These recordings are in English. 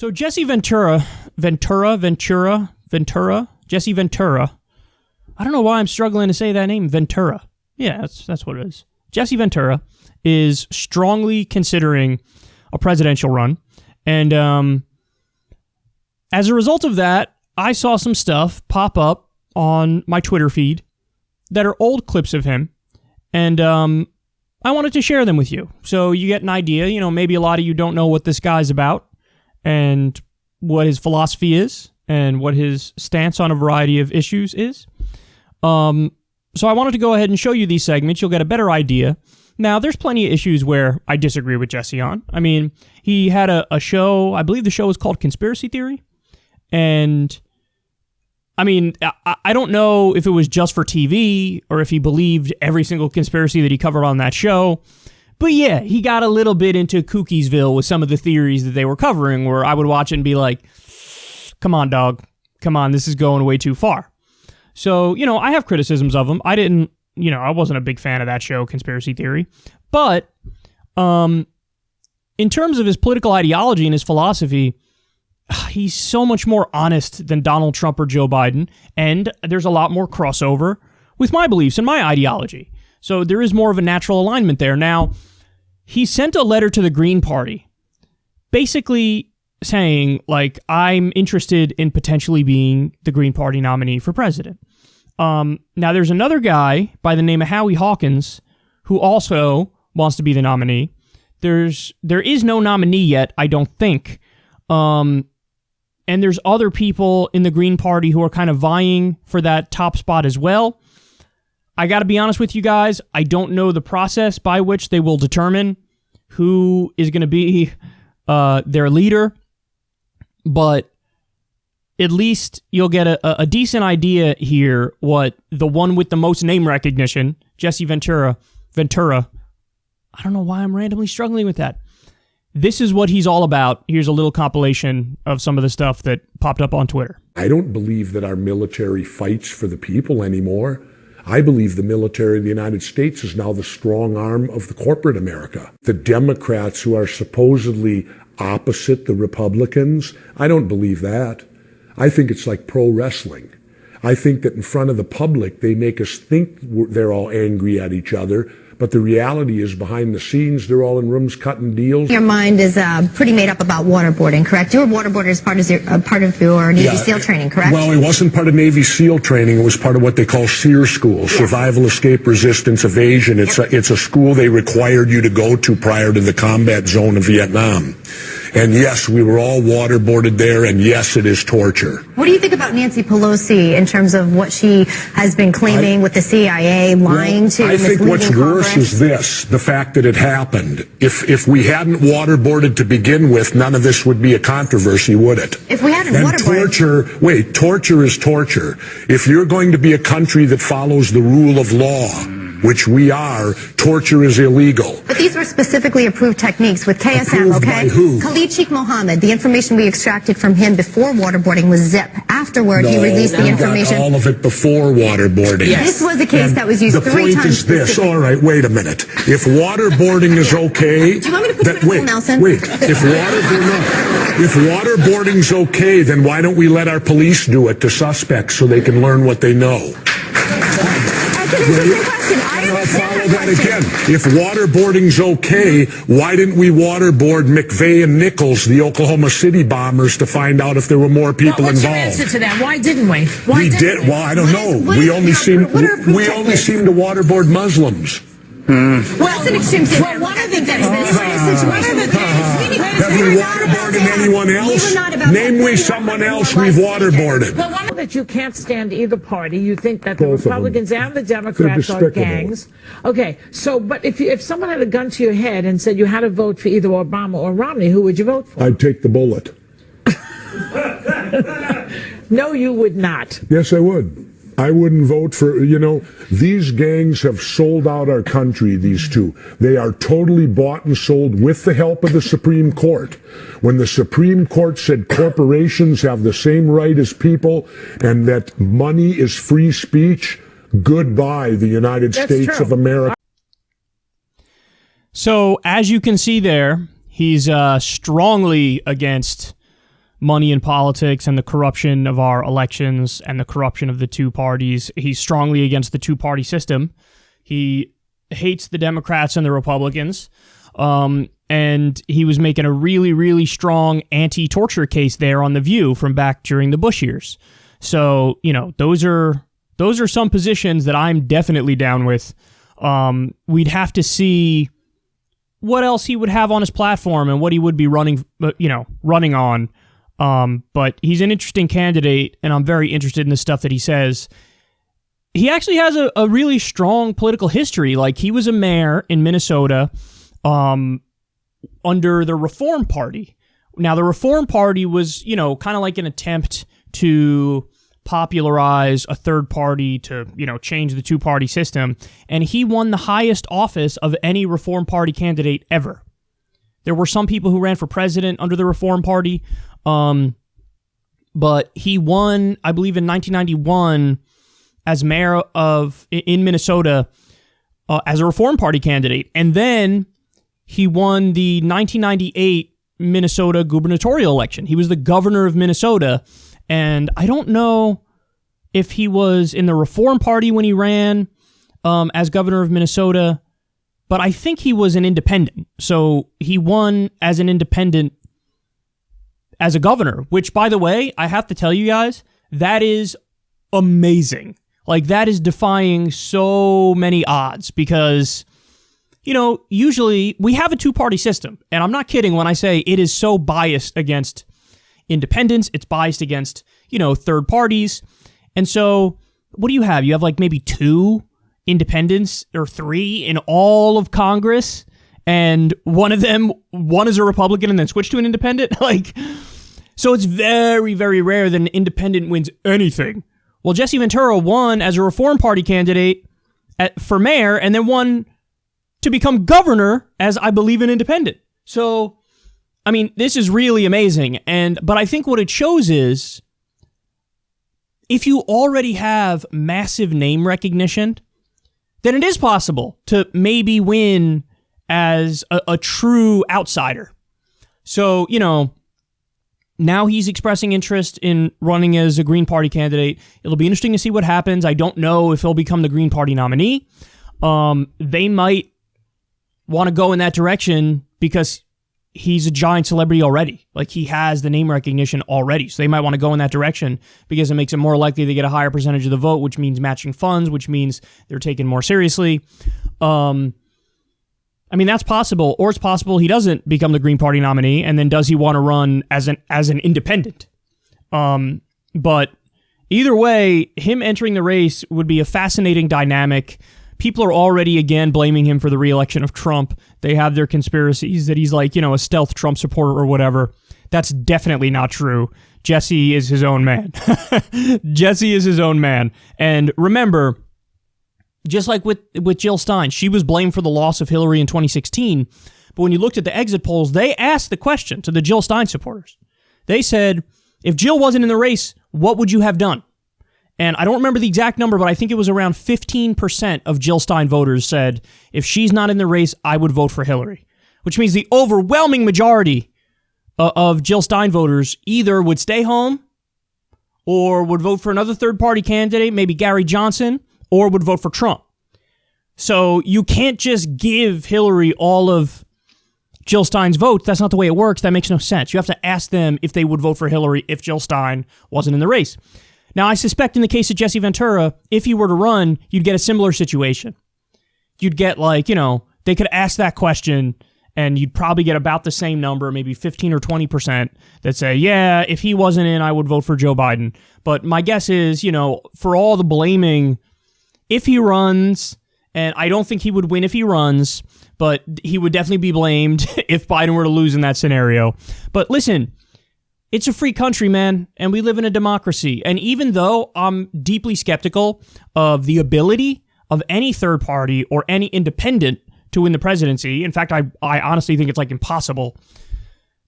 So Jesse Ventura, Jesse Ventura. I don't know why I'm struggling to say that name, Ventura. Yeah, that's what it is. Jesse Ventura is strongly considering a presidential run. And as a result of that, I saw some stuff pop up on my Twitter feed that are old clips of him. And I wanted to share them with you. So you get an idea. You know, maybe a lot of you don't know what this guy's about and what his philosophy is and what his stance on a variety of issues is. So I wanted to go ahead and show you these segments. You'll get a better idea. Now, there's plenty of issues where I disagree with Jesse on. I mean, he had a show, I believe the show was called Conspiracy Theory. And, I mean, I don't know if it was just for TV or if he believed every single conspiracy that he covered on that show. But yeah, he got a little bit into Cookiesville with some of the theories that they were covering, where I would watch it and be like, come on, dog. Come on, this is going way too far. So, you know, I have criticisms of him. I wasn't a big fan of that show, Conspiracy Theory. But in terms of his political ideology and his philosophy, he's so much more honest than Donald Trump or Joe Biden. And there's a lot more crossover with my beliefs and my ideology. So there is more of a natural alignment there. Now, he sent a letter to the Green Party basically saying, like, I'm interested in potentially being the Green Party nominee for president. Now, there's another guy by the name of Howie Hawkins who also wants to be the nominee. There is no nominee yet, I don't think. And there's other people in the Green Party who are kind of vying for that top spot as well. I got to be honest with you guys, I don't know the process by which they will determine who is going to be their leader, but at least you'll get a decent idea here what the one with the most name recognition, Jesse Ventura, I don't know why I'm randomly struggling with that. This is what he's all about. Here's a little compilation of some of the stuff that popped up on Twitter. I don't believe that our military fights for the people anymore. I believe the military of the United States is now the strong arm of the corporate America. The Democrats who are supposedly opposite the Republicans, I don't believe that. I think it's like pro wrestling. I think that in front of the public, they make us think they're all angry at each other. But the reality is, behind the scenes, they're all in rooms cutting deals. Your mind is pretty made up about waterboarding, correct? You were waterboarded as part of your Navy SEAL training, correct? Well, it wasn't part of Navy SEAL training. It was part of what they call SEER school, Survival, Escape, Resistance, Evasion. It's a school they required you to go to prior to the combat zone of Vietnam. And yes, we were all waterboarded there, and yes, it is torture. What do you think about Nancy Pelosi in terms of what she has been claiming with the CIA, lying to, I think what's worse is this, the fact that it happened. If we hadn't waterboarded to begin with, none of this would be a controversy, would it? If we hadn't waterboarded... torture is torture. If you're going to be a country that follows the rule of law, which we are, torture is illegal. But these were specifically approved techniques with KSM, approved okay? By who? Khalid Sheikh Mohammed, the information we extracted from him before waterboarding was zip. Afterward, he released the information. All of it before waterboarding. Yes. This was a case that was used 3 times. The point is this. All right, wait a minute. If waterboarding is okay... Do you want me to put you in a Nelson? Wait. If waterboarding's okay, then why don't we let our police do it to suspects so they can learn what they know? That's an interesting question. I'll follow that again. If waterboarding's okay, why didn't we waterboard McVeigh and Nichols, the Oklahoma City bombers, to find out if there were more people involved? What's your answer to that? Why didn't we? We did. Well, I don't know. We only seem to waterboard Muslims. Well, that's an extreme thing. Well, one of the things have we waterboarded anyone else? Name me someone else we've waterboarded. Well, one that you can't stand either party. You think that the Republicans and the Democrats are gangs. Okay, so but if someone had a gun to your head and said you had to vote for either Obama or Romney, who would you vote for? I'd take the bullet. No, you would not. Yes, I would. I wouldn't vote for, these gangs have sold out our country, these two. They are totally bought and sold with the help of the Supreme Court. When the Supreme Court said corporations have the same right as people and that money is free speech, goodbye, the United States of America. So, as you can see there, he's strongly against money in politics and the corruption of our elections and the corruption of the two parties. He's strongly against the two-party system. He hates the Democrats and the Republicans. And he was making a really, really strong anti-torture case there on The View from back during the Bush years. So, those are some positions that I'm definitely down with. We'd have to see what else he would have on his platform and what he would be running on. But he's an interesting candidate, and I'm very interested in the stuff that he says. He actually has a really strong political history. Like, he was a mayor in Minnesota under the Reform Party. Now, the Reform Party was, kind of like an attempt to popularize a third party to, change the two-party system. And he won the highest office of any Reform Party candidate ever. There were some people who ran for president under the Reform Party, but he won, I believe, in 1991 as mayor in Minnesota as a Reform Party candidate. And then he won the 1998 Minnesota gubernatorial election. He was the governor of Minnesota. And I don't know if he was in the Reform Party when he ran as governor of Minnesota, but I think he was an independent. So he won as an independent as a governor, which, by the way, I have to tell you guys, that is amazing. Like, that is defying so many odds because, usually we have a two-party system. And I'm not kidding when I say it is so biased against independents. It's biased against, third parties. And so what do you have? You have like maybe 2 independents or 3 in all of Congress. And one is a Republican and then switched to an independent. So it's very, very rare that an independent wins anything. Well, Jesse Ventura won as a Reform Party candidate for mayor and then won to become governor as, I believe, an independent. So, I mean, this is really amazing. But I think what it shows is if you already have massive name recognition, then it is possible to maybe win as a true outsider. So, now he's expressing interest in running as a Green Party candidate. It'll be interesting to see what happens. I don't know if he'll become the Green Party nominee. They might want to go in that direction because he's a giant celebrity already. Like, he has the name recognition already. So they might want to go in that direction because it makes it more likely they get a higher percentage of the vote, which means matching funds, which means they're taken more seriously. That's possible. Or it's possible he doesn't become the Green Party nominee, and then does he want to run as an independent? But either way, him entering the race would be a fascinating dynamic. People are already, again, blaming him for the re-election of Trump. They have their conspiracies that he's like, a stealth Trump supporter or whatever. That's definitely not true. Jesse is his own man. Jesse is his own man. And remember, just like with Jill Stein, she was blamed for the loss of Hillary in 2016. But when you looked at the exit polls, they asked the question to the Jill Stein supporters. They said, if Jill wasn't in the race, what would you have done? And I don't remember the exact number, but I think it was around 15% of Jill Stein voters said, if she's not in the race, I would vote for Hillary. Which means the overwhelming majority of Jill Stein voters either would stay home or would vote for another third-party candidate, maybe Gary Johnson, or would vote for Trump. So you can't just give Hillary all of Jill Stein's votes. That's not the way it works. That makes no sense. You have to ask them if they would vote for Hillary if Jill Stein wasn't in the race. Now, I suspect in the case of Jesse Ventura, if he were to run, you'd get a similar situation. You'd get they could ask that question and you'd probably get about the same number, maybe 15 or 20% that say, yeah, if he wasn't in, I would vote for Joe Biden. But my guess is, for all the blaming, if he runs, and I don't think he would win if he runs, but he would definitely be blamed if Biden were to lose in that scenario. But listen, it's a free country, man, and we live in a democracy. And even though I'm deeply skeptical of the ability of any third party or any independent to win the presidency, in fact, I honestly think it's impossible,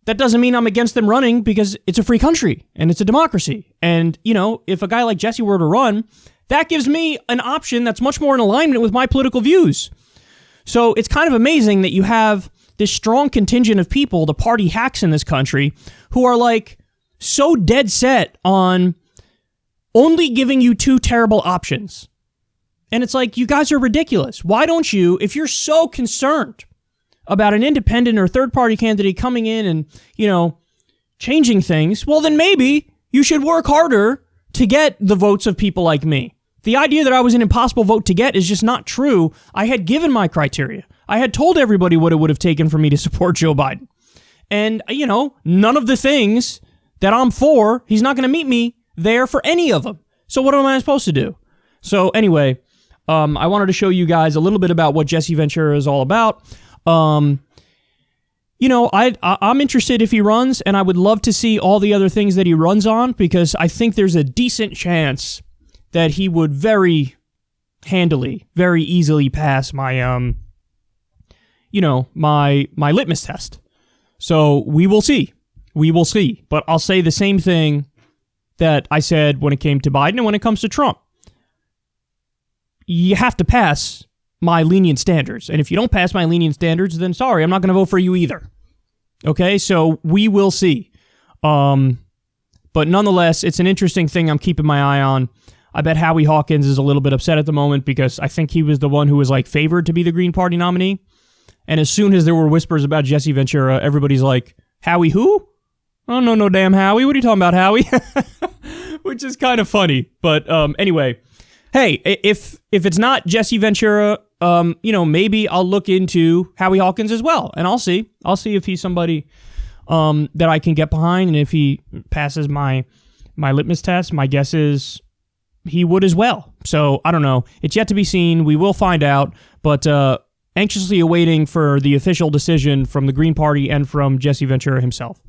that doesn't mean I'm against them running because it's a free country and it's a democracy. And, if a guy like Jesse were to run, that gives me an option that's much more in alignment with my political views. So it's kind of amazing that you have this strong contingent of people, the party hacks in this country, who are so dead set on only giving you two terrible options. And it's like, you guys are ridiculous. Why don't you, if you're so concerned about an independent or third-party candidate coming in and, changing things, well, then maybe you should work harder to get the votes of people like me. The idea that I was an impossible vote to get is just not true. I had given my criteria. I had told everybody what it would have taken for me to support Joe Biden. And, none of the things that I'm for, he's not going to meet me there for any of them. So what am I supposed to do? So anyway, I wanted to show you guys a little bit about what Jesse Ventura is all about. I'm interested if he runs, and I would love to see all the other things that he runs on, because I think there's a decent chance that he would very handily, very easily pass my, my litmus test. So we will see. We will see. But I'll say the same thing that I said when it came to Biden and when it comes to Trump. You have to pass my lenient standards. And if you don't pass my lenient standards, then sorry, I'm not going to vote for you either. Okay, so we will see. But nonetheless, it's an interesting thing I'm keeping my eye on. I bet Howie Hawkins is a little bit upset at the moment because I think he was the one who was favored to be the Green Party nominee. And as soon as there were whispers about Jesse Ventura, everybody's like, Howie who? Oh, no damn Howie. What are you talking about, Howie? Which is kind of funny. But anyway, hey, if it's not Jesse Ventura, maybe I'll look into Howie Hawkins as well. And I'll see. I'll see if he's somebody that I can get behind. And if he passes my litmus test, my guess is he would as well. So I don't know. It's yet to be seen. We will find out. But anxiously awaiting for the official decision from the Green Party and from Jesse Ventura himself.